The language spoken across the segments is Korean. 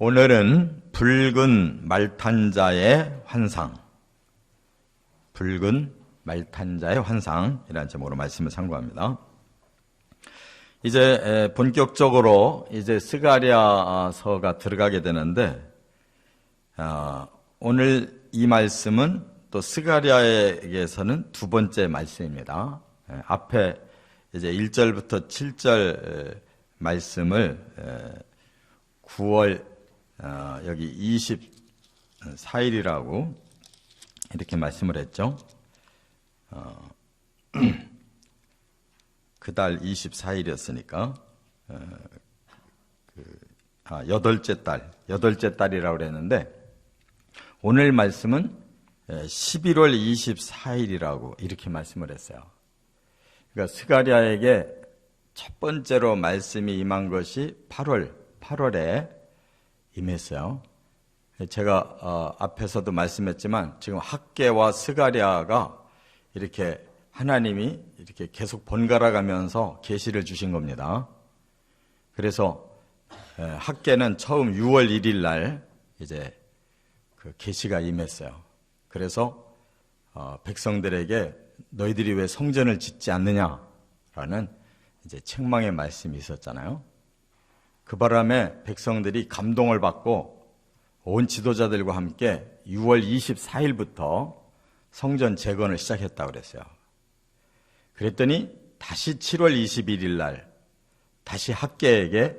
오늘은 붉은 말탄자의 환상, 붉은 말탄자의 환상이라는 제목으로 말씀을 참고합니다. 이제 본격적으로 이제 스가랴서가 들어가게 되는데, 오늘 이 말씀은 또 스가랴에게서는 두 번째 말씀입니다. 앞에 이제 1절부터 7절 말씀을 9월 여기 24일이라고 이렇게 말씀을 했죠. 그달 24일이었으니까 여덟째 달이라고 그랬는데, 오늘 말씀은 11월 24일이라고 이렇게 말씀을 했어요. 그러니까 스가랴에게 첫 번째로 말씀이 임한 것이 8월에 임했어요. 제가 앞에서도 말씀했지만 지금 학개와 스가랴가 이렇게 하나님이 이렇게 계속 번갈아 가면서 계시를 주신 겁니다. 그래서 학개는 처음 6월 1일 날 이제 그 계시가 임했어요. 그래서 백성들에게 너희들이 왜 성전을 짓지 않느냐라는 이제 책망의 말씀이 있었잖아요. 그 바람에 백성들이 감동을 받고 온 지도자들과 함께 6월 24일부터 성전 재건을 시작했다고 그랬어요. 그랬더니 다시 7월 21일 날 다시 학개에게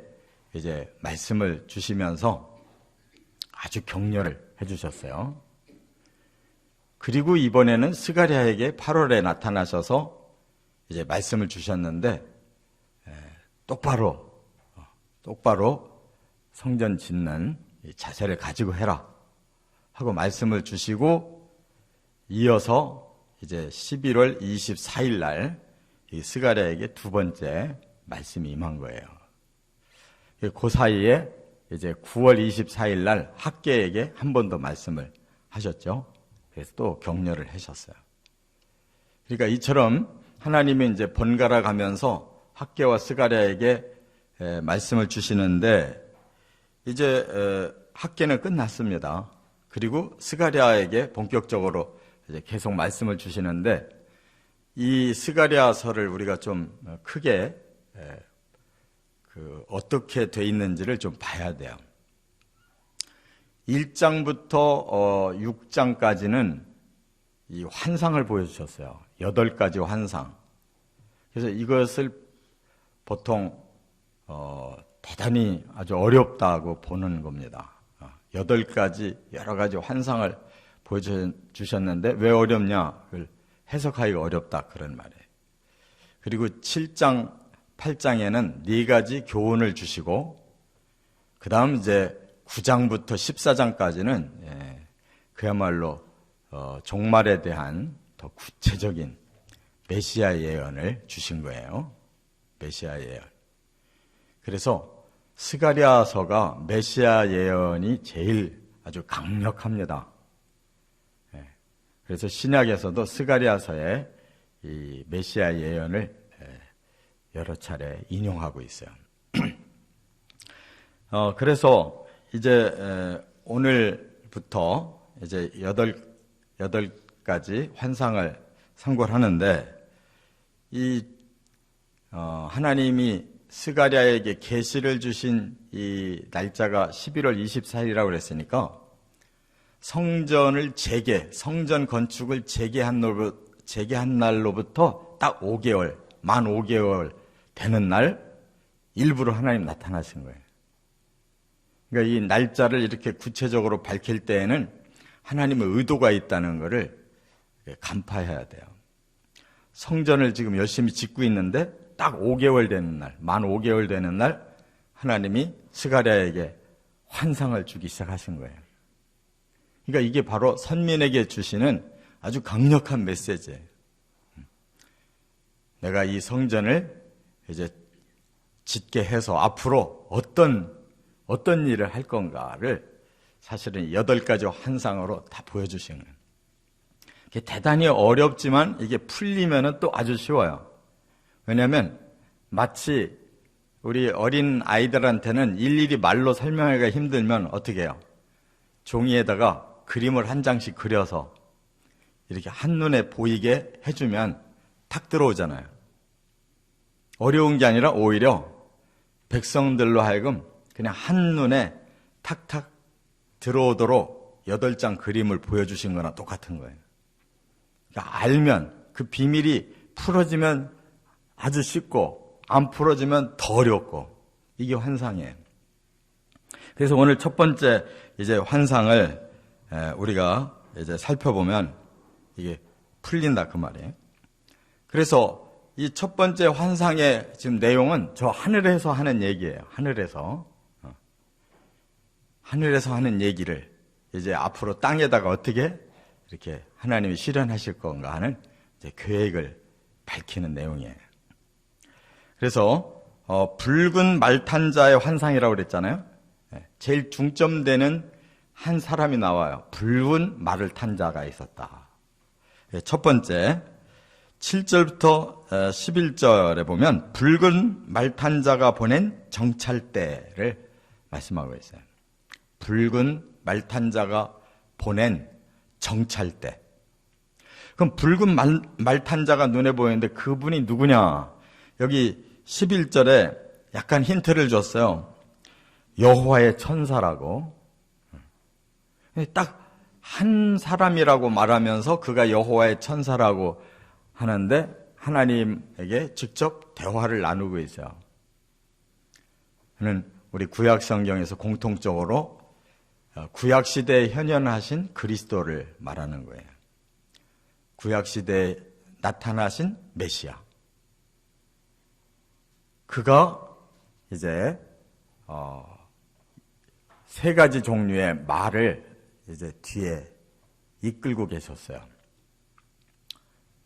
이제 말씀을 주시면서 아주 격려를 해주셨어요. 그리고 이번에는 스가랴에게 8월에 나타나셔서 이제 말씀을 주셨는데, 똑바로 성전 짓는 자세를 가지고 해라 하고 말씀을 주시고, 이어서 이제 11월 24일 날 이 스가랴에게 두 번째 말씀이 임한 거예요. 그 사이에 이제 9월 24일 날 학개에게 한 번 더 말씀을 하셨죠. 그래서 또 격려를 하셨어요. 그러니까 이처럼 하나님이 이제 번갈아 가면서 학개와 스가랴에게 말씀을 주시는데, 이제 학개는 끝났습니다. 그리고 스가랴에게 본격적으로 이제 계속 말씀을 주시는데, 이 스가랴서를 우리가 좀 크게 어떻게 돼 있는지를 좀 봐야 돼요. 1장부터 6장까지는 이 환상을 보여주셨어요. 8가지 환상. 그래서 이것을 보통 대단히 아주 어렵다고 보는 겁니다. 8가지 여러 가지 환상을 보여주셨는데 왜 어렵냐? 그걸 해석하기가 어렵다, 그런 말이에요. 그리고 7장, 8장에는 4가지 교훈을 주시고, 그 다음 이제 9장부터 14장까지는 그야말로 종말에 대한 더 구체적인 메시아 예언을 주신 거예요. 메시아 예언. 그래서 스가랴서가 메시아 예언이 제일 아주 강력합니다. 그래서 신약에서도 스가랴서에 이 메시아 예언을 여러 차례 인용하고 있어요. 그래서 이제 오늘부터 이제 8가지 환상을 상고를 하는데, 이 하나님이 스가랴에게 계시를 주신 이 날짜가 11월 24일이라고 그랬으니까, 성전 건축을 재개한 날로부터 딱 5개월, 만 5개월 되는 날 일부러 하나님 나타나신 거예요. 그러니까 이 날짜를 이렇게 구체적으로 밝힐 때에는 하나님의 의도가 있다는 것을 간파해야 돼요. 성전을 지금 열심히 짓고 있는데 딱 5개월 되는 날, 만 5개월 되는 날 하나님이 스가랴에게 환상을 주기 시작하신 거예요. 그러니까 이게 바로 선민에게 주시는 아주 강력한 메시지예요. 내가 이 성전을 이제 짓게 해서 앞으로 어떤 일을 할 건가를 사실은 8가지 환상으로 다 보여주신 거예요. 이게 대단히 어렵지만 이게 풀리면은 또 아주 쉬워요. 왜냐하면 마치 우리 어린 아이들한테는 일일이 말로 설명하기가 힘들면 어떻게 해요? 종이에다가 그림을 한 장씩 그려서 이렇게 한눈에 보이게 해주면 탁 들어오잖아요. 어려운 게 아니라 오히려 백성들로 하여금 그냥 한눈에 탁탁 들어오도록 8장 그림을 보여주신 거나 똑같은 거예요. 그러니까 알면 그 비밀이 풀어지면 아주 쉽고 안 풀어지면 더 어렵고 이게 환상이에요. 그래서 오늘 첫 번째 이제 환상을 우리가 이제 살펴보면 이게 풀린다 그 말이에요. 그래서 이 첫 번째 환상의 지금 내용은 저 하늘에서 하는 얘기예요. 하늘에서 하는 얘기를 이제 앞으로 땅에다가 어떻게 이렇게 하나님이 실현하실 건가 하는 이제 계획을 밝히는 내용이에요. 그래서 붉은 말탄자의 환상이라고 그랬잖아요. 제일 중점되는 한 사람이 나와요. 붉은 말을 탄 자가 있었다. 첫 번째 7절부터 11절에 보면 붉은 말탄 자가 보낸 정찰대를 말씀하고 있어요. 붉은 말탄 자가 보낸 정찰대. 그럼 붉은 말탄 자가 눈에 보이는데 그분이 누구냐? 여기 11절에 약간 힌트를 줬어요. 여호와의 천사라고. 딱 한 사람이라고 말하면서 그가 여호와의 천사라고 하는데 하나님에게 직접 대화를 나누고 있어요. 그는 우리 구약 성경에서 공통적으로 구약 시대에 현현하신 그리스도를 말하는 거예요. 구약 시대에 나타나신 메시아. 그가 이제 세 가지 종류의 말을 이제 뒤에 이끌고 계셨어요.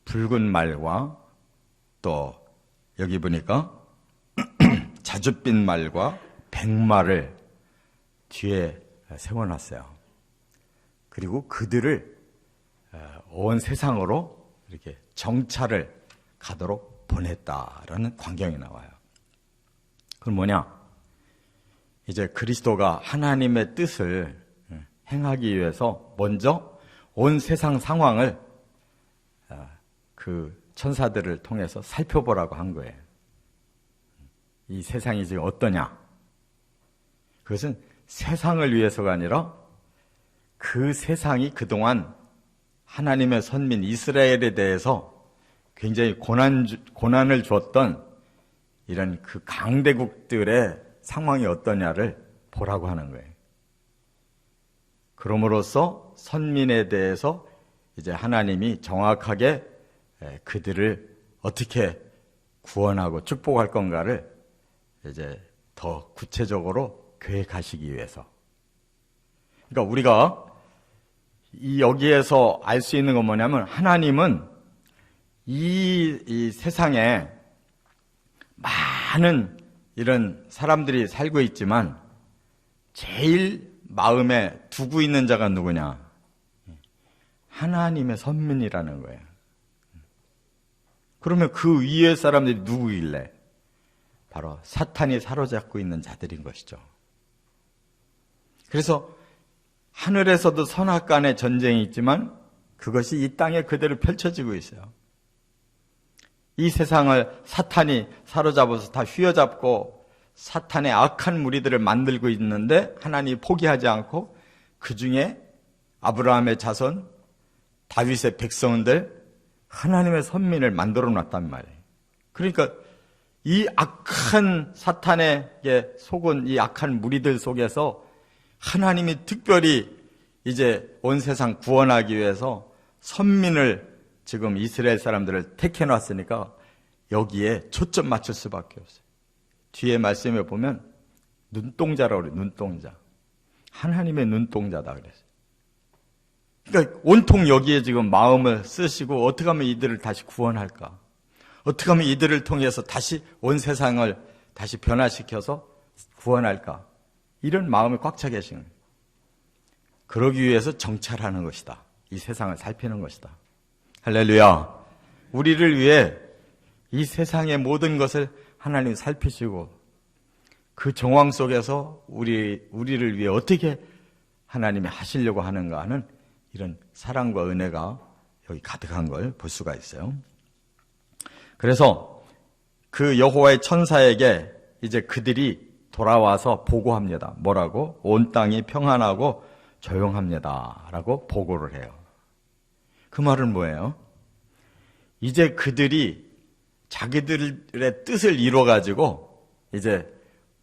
붉은 말과 또 여기 보니까 자줏빛 말과 백말을 뒤에 세워놨어요. 그리고 그들을 온 세상으로 이렇게 정찰을 가도록 보냈다라는 광경이 나와요. 그건 뭐냐? 이제 그리스도가 하나님의 뜻을 행하기 위해서 먼저 온 세상 상황을 그 천사들을 통해서 살펴보라고 한 거예요. 이 세상이 지금 어떠냐? 그것은 세상을 위해서가 아니라 그 세상이 그동안 하나님의 선민 이스라엘에 대해서 굉장히 고난을 줬던 이런 그 강대국들의 상황이 어떠냐를 보라고 하는 거예요. 그럼으로써 선민에 대해서 이제 하나님이 정확하게 그들을 어떻게 구원하고 축복할 건가를 이제 더 구체적으로 계획하시기 위해서. 그러니까 우리가 여기에서 알 수 있는 건 뭐냐면 하나님은 이 세상에 많은 이런 사람들이 살고 있지만 제일 마음에 두고 있는 자가 누구냐? 하나님의 선민이라는 거예요. 그러면 그 위에 사람들이 누구길래? 바로 사탄이 사로잡고 있는 자들인 것이죠. 그래서 하늘에서도 선악 간의 전쟁이 있지만 그것이 이 땅에 그대로 펼쳐지고 있어요. 이 세상을 사탄이 사로잡아서 다 휘어잡고 사탄의 악한 무리들을 만들고 있는데 하나님이 포기하지 않고 그 중에 아브라함의 자손, 다윗의 백성들, 하나님의 선민을 만들어 놨단 말이에요. 그러니까 이 악한 사탄에게 속은 이 악한 무리들 속에서 하나님이 특별히 이제 온 세상 구원하기 위해서 선민을 지금 이스라엘 사람들을 택해 놨으니까 여기에 초점 맞출 수밖에 없어요. 뒤에 말씀에 보면 눈동자라고 그래요. 눈동자. 하나님의 눈동자다 그랬어요. 그러니까 온통 여기에 지금 마음을 쓰시고 어떻게 하면 이들을 다시 구원할까? 어떻게 하면 이들을 통해서 다시 온 세상을 다시 변화시켜서 구원할까? 이런 마음이 꽉 차 계신 거예요. 그러기 위해서 정찰하는 것이다. 이 세상을 살피는 것이다. 할렐루야. 우리를 위해 이 세상의 모든 것을 하나님이 살피시고 그 정황 속에서 우리를 위해 어떻게 하나님이 하시려고 하는가 하는 이런 사랑과 은혜가 여기 가득한 걸 볼 수가 있어요. 그래서 그 여호와의 천사에게 이제 그들이 돌아와서 보고합니다. 뭐라고? 온 땅이 평안하고 조용합니다. 라고 보고를 해요. 그 말은 뭐예요? 이제 그들이 자기들의 뜻을 이뤄가지고 이제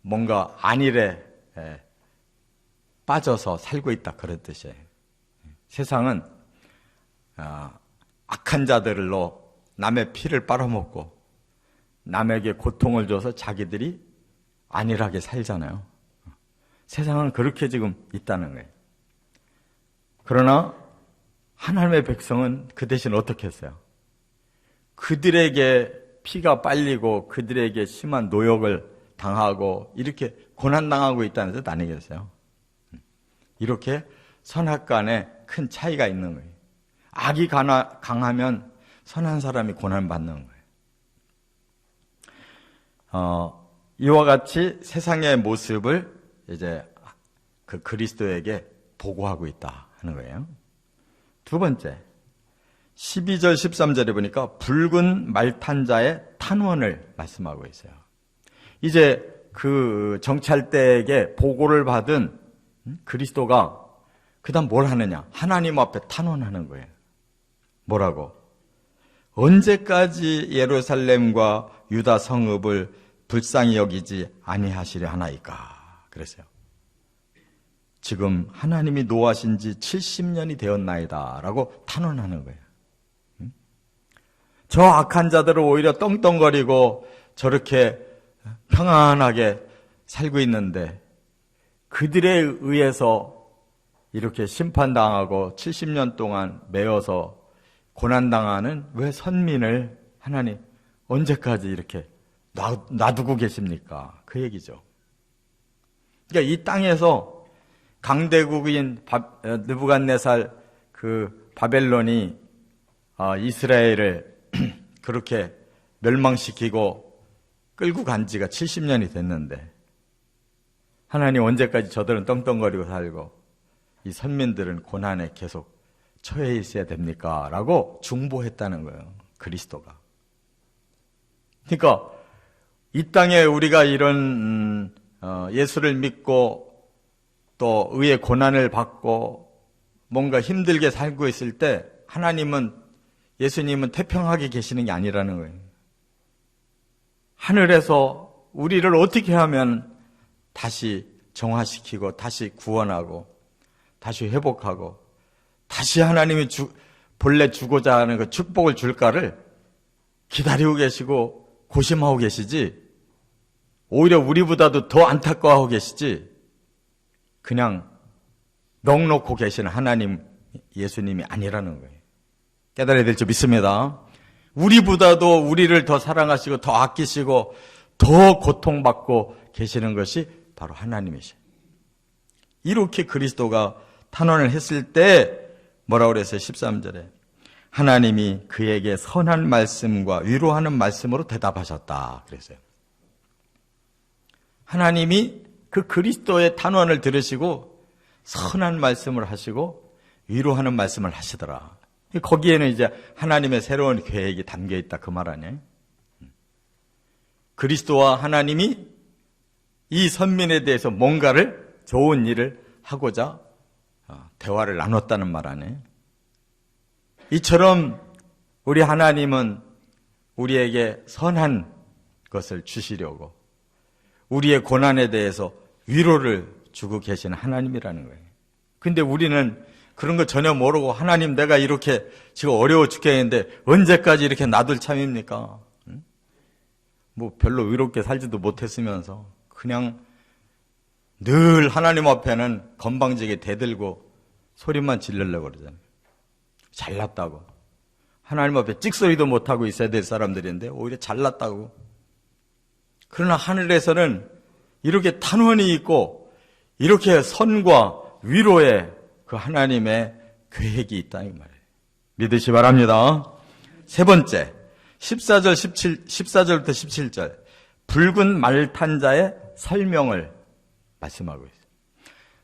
뭔가 안일에 빠져서 살고 있다, 그런 뜻이에요. 세상은 악한 자들로 남의 피를 빨아먹고 남에게 고통을 줘서 자기들이 안일하게 살잖아요. 세상은 그렇게 지금 있다는 거예요. 그러나 하나님의 백성은 그 대신 어떻게 했어요? 그들에게 피가 빨리고 그들에게 심한 노역을 당하고 이렇게 고난당하고 있다는 뜻 아니겠어요? 이렇게 선악 간에 큰 차이가 있는 거예요. 악이 강하면 선한 사람이 고난받는 거예요. 이와 같이 세상의 모습을 이제 그 그리스도에게 보고하고 있다 하는 거예요. 두 번째, 12절 13절에 보니까 붉은 말탄자의 탄원을 말씀하고 있어요. 이제 그 정찰대에게 보고를 받은 그리스도가 그 다음 뭘 하느냐? 하나님 앞에 탄원하는 거예요. 뭐라고? 언제까지 예루살렘과 유다 성읍을 불쌍히 여기지 아니하시려 하나이까? 그랬어요. 지금 하나님이 노하신 지 70년이 되었나이다 라고 탄원하는 거예요. 저 악한 자들은 오히려 떵떵거리고 저렇게 평안하게 살고 있는데 그들에 의해서 이렇게 심판당하고 70년 동안 매여서 고난당하는 왜 선민을 하나님 언제까지 이렇게 놔두고 계십니까? 그 얘기죠. 그러니까 이 땅에서 강대국인 느부갓네살 그 바벨론이 이스라엘을 그렇게 멸망시키고 끌고 간 지가 70년이 됐는데 하나님 언제까지 저들은 떵떵거리고 살고 이 선민들은 고난에 계속 처해 있어야 됩니까? 라고 중보했다는 거예요. 그리스도가. 그러니까 이 땅에 우리가 이런 예수를 믿고 또 의의 고난을 받고 뭔가 힘들게 살고 있을 때 하나님은 예수님은 태평하게 계시는 게 아니라는 거예요. 하늘에서 우리를 어떻게 하면 다시 정화시키고 다시 구원하고 다시 회복하고 다시 하나님이 본래 주고자 하는 그 축복을 줄까를 기다리고 계시고 고심하고 계시지 오히려 우리보다도 더 안타까워하고 계시지 그냥 넋놓고 계시는 하나님 예수님이 아니라는 거예요. 깨달아야 될 줄 믿습니다. 우리보다도 우리를 더 사랑하시고 더 아끼시고 더 고통받고 계시는 것이 바로 하나님이시죠. 이렇게 그리스도가 탄원을 했을 때 뭐라고 그랬어요? 13절에 하나님이 그에게 선한 말씀과 위로하는 말씀으로 대답하셨다 그랬어요. 하나님이 그 그리스도의 탄원을 들으시고 선한 말씀을 하시고 위로하는 말씀을 하시더라. 거기에는 이제 하나님의 새로운 계획이 담겨 있다 그 말 아니에요? 그리스도와 하나님이 이 선민에 대해서 뭔가를 좋은 일을 하고자 대화를 나눴다는 말 아니에요? 이처럼 우리 하나님은 우리에게 선한 것을 주시려고 우리의 고난에 대해서 위로를 주고 계시는 하나님이라는 거예요. 근데 우리는 그런 거 전혀 모르고 하나님 내가 이렇게 지금 어려워 죽겠는데 언제까지 이렇게 놔둘 참입니까? 뭐 별로 의롭게 살지도 못했으면서 그냥 늘 하나님 앞에는 건방지게 대들고 소리만 지르려고 그러잖아요. 잘났다고. 하나님 앞에 찍소리도 못하고 있어야 될 사람들인데 오히려 잘났다고. 그러나 하늘에서는 이렇게 탄원이 있고 이렇게 선과 위로의 그 하나님의 계획이 있다 이 말이에요. 믿으시 바랍니다. 세 번째 14절부터 17절 붉은 말탄자의 설명을 말씀하고 있어요.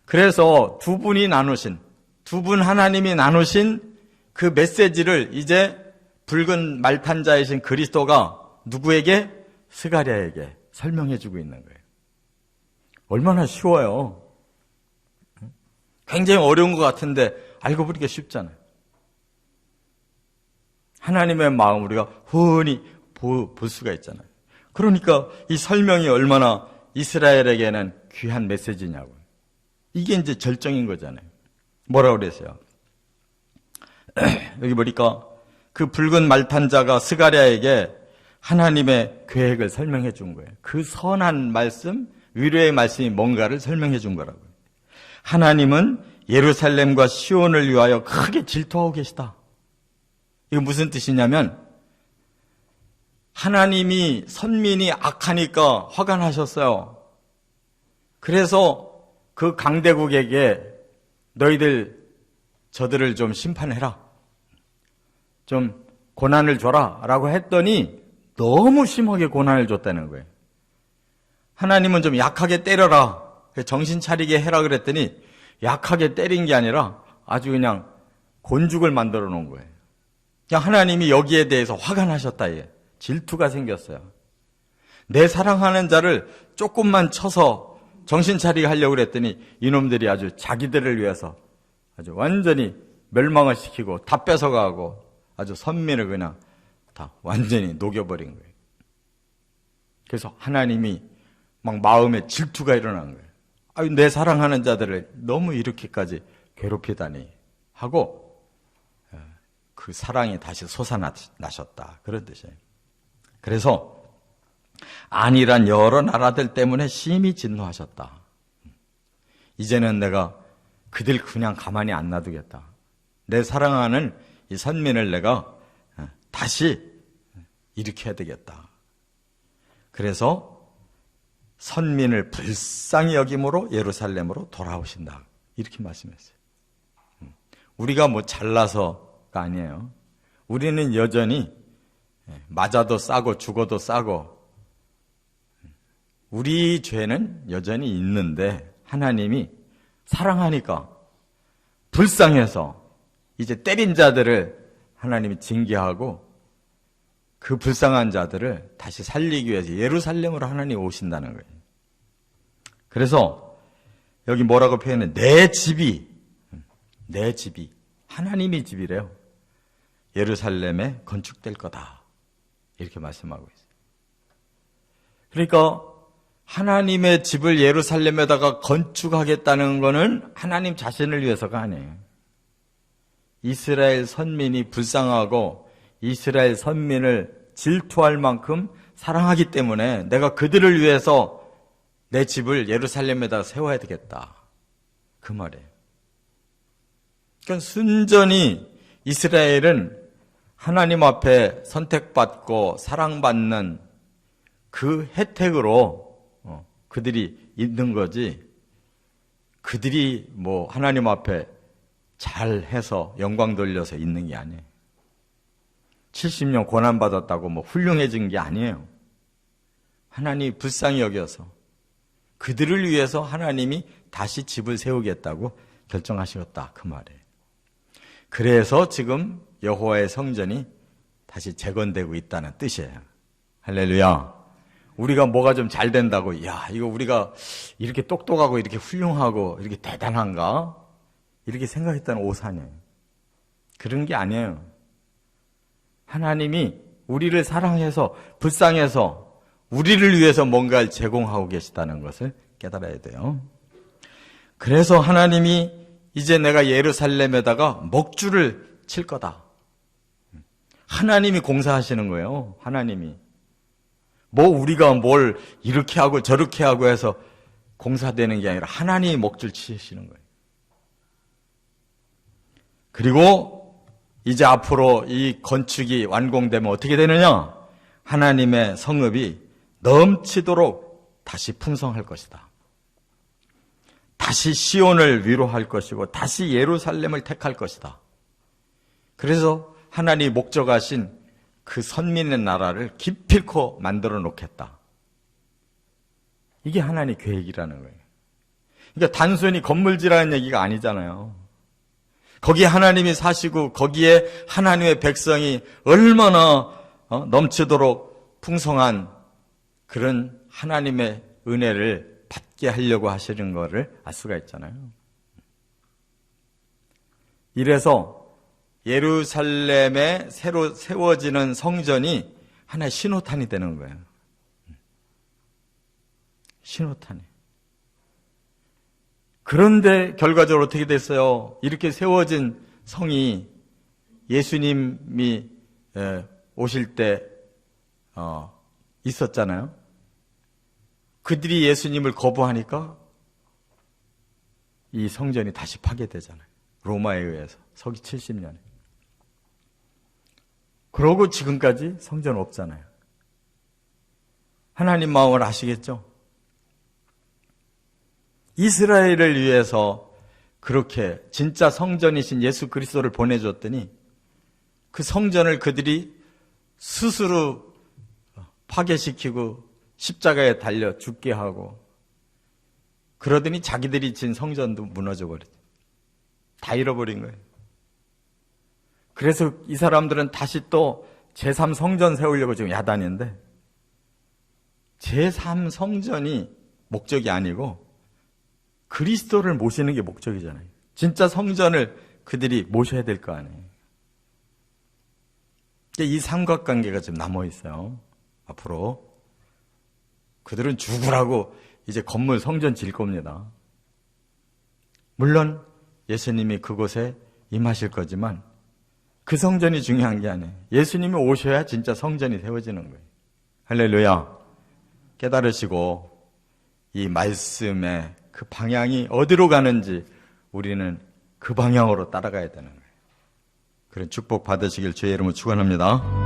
그래서 두 분 하나님이 나누신 그 메시지를 이제 붉은 말탄 자이신 그리스도가 누구에게? 스가랴에게 설명해 주고 있는 거예요. 얼마나 쉬워요. 굉장히 어려운 것 같은데 알고 보니까 쉽잖아요. 하나님의 마음 우리가 흔히 볼 수가 있잖아요. 그러니까 이 설명이 얼마나 이스라엘에게는 귀한 메시지냐고요. 이게 이제 절정인 거잖아요. 뭐라고 그랬어요? 여기 보니까 그 붉은 말탄자가 스가랴에게 하나님의 계획을 설명해 준 거예요. 그 선한 말씀, 위로의 말씀이 뭔가를 설명해 준 거라고요. 하나님은 예루살렘과 시온을 위하여 크게 질투하고 계시다. 이거 무슨 뜻이냐면 하나님이 선민이 악하니까 화가 나셨어요. 그래서 그 강대국에게 너희들 저들을 좀 심판해라. 좀 고난을 줘라 라고 했더니 너무 심하게 고난을 줬다는 거예요. 하나님은 좀 약하게 때려라. 정신 차리게 해라 그랬더니 약하게 때린 게 아니라 아주 그냥 곤죽을 만들어 놓은 거예요. 그냥 하나님이 여기에 대해서 화가 나셨다. 질투가 생겼어요. 내 사랑하는 자를 조금만 쳐서 정신 차리게 하려고 그랬더니 이놈들이 아주 자기들을 위해서 아주 완전히 멸망을 시키고 다 뺏어가고 아주 선민을 그냥 다 완전히 녹여버린 거예요. 그래서 하나님이 막 마음에 질투가 일어난 거예요. 아유, 내 사랑하는 자들을 너무 이렇게까지 괴롭히다니 하고 그 사랑이 다시 솟아나셨다. 그런 뜻이에요. 그래서 안일한 여러 나라들 때문에 심히 진노하셨다. 이제는 내가 그들 그냥 가만히 안 놔두겠다. 내 사랑하는 이 선민을 내가 다시 일으켜야 되겠다. 그래서 선민을 불쌍히 여김으로 예루살렘으로 돌아오신다. 이렇게 말씀했어요. 우리가 뭐 잘나서가 아니에요. 우리는 여전히 맞아도 싸고 죽어도 싸고 우리 죄는 여전히 있는데 하나님이 사랑하니까 불쌍해서 이제 때린 자들을 하나님이 징계하고 그 불쌍한 자들을 다시 살리기 위해서 예루살렘으로 하나님이 오신다는 거예요. 그래서 여기 뭐라고 표현해? 내 집이 하나님의 집이래요. 예루살렘에 건축될 거다. 이렇게 말씀하고 있어요. 그러니까 하나님의 집을 예루살렘에다가 건축하겠다는 것은 하나님 자신을 위해서가 아니에요. 이스라엘 선민이 불쌍하고 이스라엘 선민을 질투할 만큼 사랑하기 때문에 내가 그들을 위해서 내 집을 예루살렘에다 세워야 되겠다. 그 말이에요. 그러니까 순전히 이스라엘은 하나님 앞에 선택받고 사랑받는 그 혜택으로 그들이 있는 거지, 그들이 뭐 하나님 앞에 잘해서 영광 돌려서 있는 게 아니에요. 70년 고난받았다고 뭐 훌륭해진 게 아니에요. 하나님이 불쌍히 여겨서 그들을 위해서 하나님이 다시 집을 세우겠다고 결정하셨다. 그 말이에요. 그래서 지금 여호와의 성전이 다시 재건되고 있다는 뜻이에요. 할렐루야. 우리가 뭐가 좀 잘 된다고, 야, 이거 우리가 이렇게 똑똑하고 이렇게 훌륭하고 이렇게 대단한가? 이렇게 생각했다는 오산이에요. 그런 게 아니에요. 하나님이 우리를 사랑해서 불쌍해서 우리를 위해서 뭔가를 제공하고 계시다는 것을 깨달아야 돼요. 그래서 하나님이 이제 내가 예루살렘에다가 먹줄을 칠 거다. 하나님이 공사하시는 거예요. 하나님이. 뭐 우리가 뭘 이렇게 하고 저렇게 하고 해서 공사되는 게 아니라 하나님이 먹줄 치시는 거예요. 그리고 이제 앞으로 이 건축이 완공되면 어떻게 되느냐? 하나님의 성읍이 넘치도록 다시 풍성할 것이다. 다시 시온을 위로할 것이고 다시 예루살렘을 택할 것이다. 그래서 하나님이 목적하신 그 선민의 나라를 기필코 만들어 놓겠다. 이게 하나님의 계획이라는 거예요. 그러니까 단순히 건물지라는 얘기가 아니잖아요. 거기에 하나님이 사시고 거기에 하나님의 백성이 얼마나 넘치도록 풍성한 그런 하나님의 은혜를 받게 하려고 하시는 것을 알 수가 있잖아요. 이래서 예루살렘에 새로 세워지는 성전이 하나의 신호탄이 되는 거예요. 신호탄이. 그런데 결과적으로 어떻게 됐어요? 이렇게 세워진 성이 예수님이 오실 때 있었잖아요. 그들이 예수님을 거부하니까 이 성전이 다시 파괴되잖아요. 로마에 의해서 서기 70년에. 그러고 지금까지 성전 없잖아요. 하나님 마음을 아시겠죠? 이스라엘을 위해서 그렇게 진짜 성전이신 예수 그리스도를 보내줬더니 그 성전을 그들이 스스로 파괴시키고 십자가에 달려 죽게 하고 그러더니 자기들이 진 성전도 무너져 버렸죠. 다 잃어버린 거예요. 그래서 이 사람들은 다시 또 제3성전 세우려고 지금 야단인데 제3성전이 목적이 아니고 그리스도를 모시는 게 목적이잖아요. 진짜 성전을 그들이 모셔야 될 거 아니에요. 이 삼각관계가 지금 남아 있어요. 앞으로 그들은 죽으라고 이제 건물 성전 질 겁니다. 물론 예수님이 그곳에 임하실 거지만 그 성전이 중요한 게 아니에요. 예수님이 오셔야 진짜 성전이 세워지는 거예요. 할렐루야. 깨달으시고 이 말씀의 그 방향이 어디로 가는지 우리는 그 방향으로 따라가야 되는 거예요. 그런 축복 받으시길 주의 이름으로 축원합니다.